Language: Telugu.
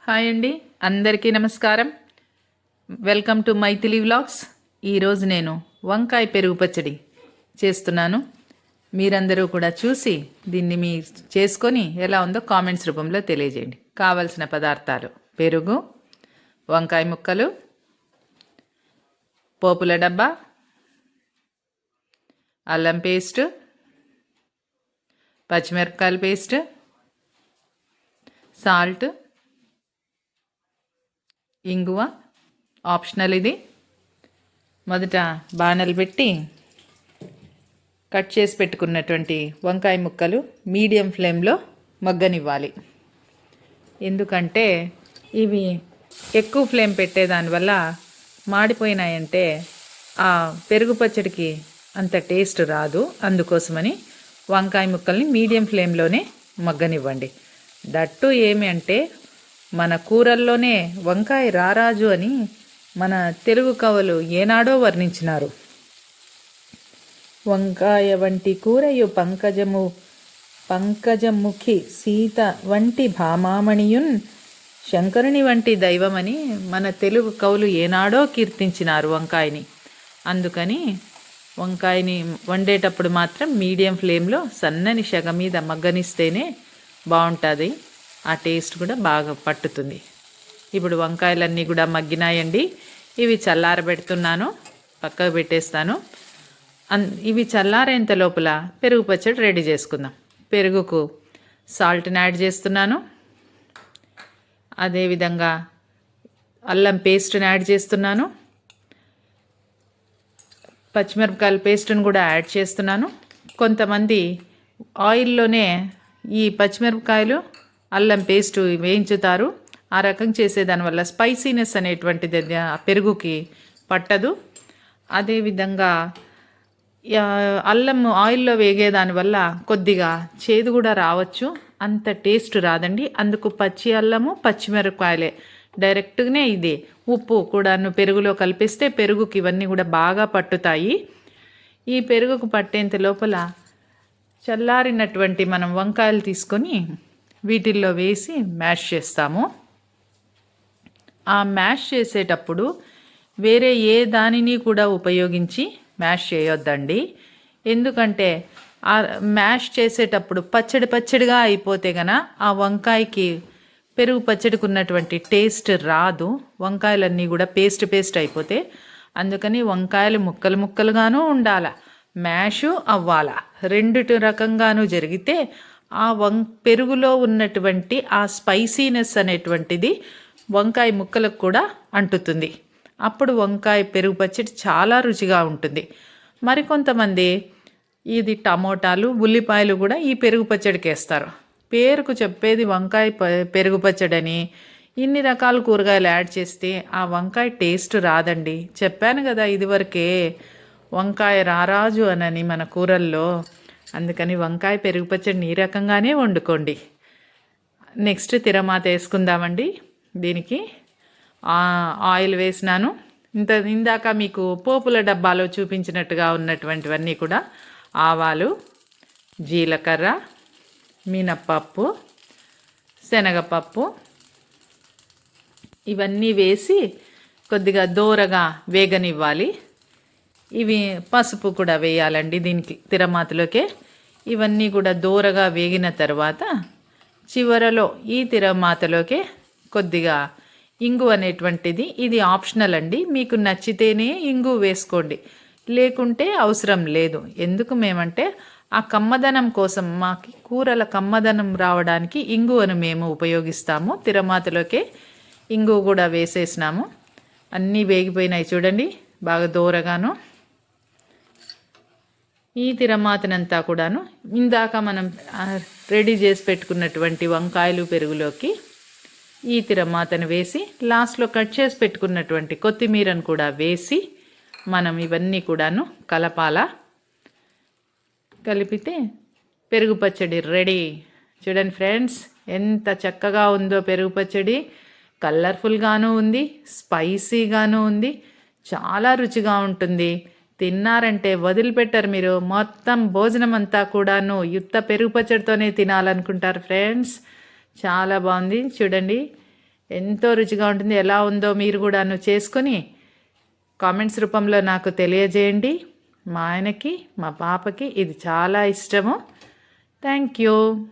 హాయ్ అండి, అందరికీ నమస్కారం. Welcome to Mythili vlogs. ఈరోజు నేను వంకాయ పెరుగు పచ్చడి చేస్తున్నాను. మీరందరూ కూడా చూసి దీన్ని చేసుకొని ఎలా ఉందో కామెంట్స్ రూపంలో తెలియజేయండి. కావలసిన పదార్థాలు: పెరుగు, వంకాయ ముక్కలు, పోపుల డబ్బా, అల్లం పేస్ట్, పచ్చిమిరపకాయల పేస్ట్, సాల్ట్, ఇంగువ ఆప్షనల్. ఇది మొదట బాణలు పెట్టి కట్ చేసి పెట్టుకున్నటువంటి వంకాయ ముక్కలు మీడియం ఫ్లేమ్లో మగ్గనివ్వాలి. ఎందుకంటే ఇవి ఎక్కువ ఫ్లేమ్ పెట్టేదానివల్ల మాడిపోయినాయంటే ఆ పెరుగు పచ్చడికి అంత టేస్ట్ రాదు. అందుకోసమని వంకాయ ముక్కల్ని మీడియం ఫ్లేమ్లోనే మగ్గనివ్వండి. దట్టు ఏమి అంటే మన కూరల్లోనే వంకాయ రారాజు అని మన తెలుగు కవులు ఏనాడో వర్ణించినారు. వంకాయ వంటి కూరయు పంకజముఖి సీత వంటి భామామణియున్ శంకరుని వంటి దైవమని మన తెలుగు కవులు ఏనాడో కీర్తించినారు వంకాయని. అందుకని వంకాయని వండేటప్పుడు మాత్రం మీడియం ఫ్లేమ్లో సన్నని సెగ మీద మగ్గనిస్తేనే బాగుంటుంది. ఆ టేస్ట్ కూడా బాగా పట్టుతుంది. ఇప్పుడు వంకాయలన్నీ కూడా మగ్గినాయండి. ఇవి చల్లారబెడుతున్నాను, పక్కకు పెట్టేస్తాను. ఇవి చల్లారేంత లోపల పెరుగు పచ్చడి రెడీ చేసుకుందాం. పెరుగుకు సాల్ట్ని యాడ్ చేస్తున్నాను. అదేవిధంగా అల్లం పేస్ట్ని యాడ్ చేస్తున్నాను. పచ్చిమిరపకాయల పేస్ట్ని కూడా యాడ్ చేస్తున్నాను. కొంతమంది ఆయిల్లోనే ఈ పచ్చిమిరపకాయలు అల్లం పేస్టు వేయించుతారు. ఆ రకం చేసేదానివల్ల స్పైసీనెస్ అనేటువంటిది పెరుగుకి పట్టదు. అదేవిధంగా అల్లం ఆయిల్లో వేగేదానివల్ల కొద్దిగా చేదు కూడా రావచ్చు, అంత టేస్ట్ రాదండి. అందుకు పచ్చి అల్లము, పచ్చిమిరపకాయలే డైరెక్ట్గానే ఇది ఉప్పు కూడాను పెరుగులో కలిపిస్తే పెరుగుకి ఇవన్నీ కూడా బాగా పట్టుతాయి. ఈ పెరుగుకు పట్టేంత లోపల చల్లారినటువంటి మనం వంకాయలు తీసుకొని వీటిల్లో వేసి మ్యాష్ చేస్తాము. ఆ మ్యాష్ చేసేటప్పుడు వేరే ఏ దానిని కూడా ఉపయోగించి మ్యాష్ చేయొద్దండి. ఎందుకంటే ఆ మ్యాష్ చేసేటప్పుడు పచ్చడిగా అయిపోతే గన ఆ వంకాయకి పెరుగు పచ్చడికి ఉన్నటువంటి టేస్ట్ రాదు. వంకాయలన్నీ కూడా పేస్ట్ అయిపోతే, అందుకని వంకాయలు ముక్కలుగాను ఉండాల, మ్యాషు అవ్వాల. రెండు రకంగాను జరిగితే ఆ పెరుగులో ఉన్నటువంటి ఆ స్పైసీనెస్ అనేటువంటిది వంకాయ ముక్కలకు కూడా అంటుతుంది. అప్పుడు వంకాయ పెరుగు పచ్చడి చాలా రుచిగా ఉంటుంది. మరికొంతమంది ఇది టమోటాలు, ఉల్లిపాయలు కూడా ఈ పెరుగు పచ్చడికి వేస్తారు. పేరుకు చెప్పేది వంకాయ పెరుగు పచ్చడి అని ఇన్ని రకాల కూరగాయలు యాడ్ చేస్తే ఆ వంకాయ టేస్ట్ రాదండి. చెప్పాను కదా ఇదివరకే, వంకాయ రారాజు అనని మన కూరల్లో. అందుకని వంకాయ పెరుగు పచ్చడిని ఈ రకంగానే వండుకోండి. నెక్స్ట్ తిరమాత వేసుకుందామండి. దీనికి ఆయిల్ వేసినాను. ఇందాక మీకు పోపుల డబ్బాలో చూపించినట్టుగా ఉన్నటువంటివన్నీ కూడా ఆవాలు, జీలకర్ర, మినప్పప్పు, శనగపప్పు ఇవన్నీ వేసి కొద్దిగా దోరగా వేగనివ్వాలి. ఇవి పసుపు కూడా వేయాలండి దీనికి తిరమాతలోకే. ఇవన్నీ కూడా దోరగా వేగిన తర్వాత చివరలో ఈ తిరమాతలోకే కొద్దిగా ఇంగు అనేటువంటిది, ఇది ఆప్షనల్ అండి. మీకు నచ్చితేనే ఇంగు వేసుకోండి, లేకుంటే అవసరం లేదు. ఎందుకు మేమంటే ఆ కమ్మదనం కోసం, మాకు కూరల కమ్మదనం రావడానికి ఇంగువను మేము ఉపయోగిస్తాము. తిరమాతలోకే ఇంగు కూడా వేసేసినాము. అన్నీ వేగిపోయినాయి చూడండి, బాగా దోరగాను. ఈ తిరమాతనంతా కూడాను ఇందాక మనం రెడీ చేసి పెట్టుకున్నటువంటి వంకాయలు పెరుగులోకి ఈ తిరమాతను వేసి లాస్ట్లో కట్ చేసి పెట్టుకున్నటువంటి కొత్తిమీరను కూడా వేసి మనం ఇవన్నీ కూడాను కలపాలా. కలిపితే పెరుగు పచ్చడి రెడీ. చూడండి ఫ్రెండ్స్, ఎంత చక్కగా ఉందో పెరుగు పచ్చడి. కలర్ఫుల్గాను ఉంది, స్పైసీగాను ఉంది, చాలా రుచిగా ఉంటుంది. తిన్నారంటే వదిలిపెట్టారు మీరు. మొత్తం భోజనం అంతా కూడాను యుత్త పెరుగు పచ్చడితోనే తినాలనుకుంటారు ఫ్రెండ్స్. చాలా బాగుంది చూడండి. ఎంతో రుచిగా ఉంటుంది. ఎలా ఉందో మీరు కూడాను చేసుకొని కామెంట్స్ రూపంలో నాకు తెలియజేయండి. మా ఆయనకి మా పాపకి ఇది చాలా ఇష్టము. Thank you.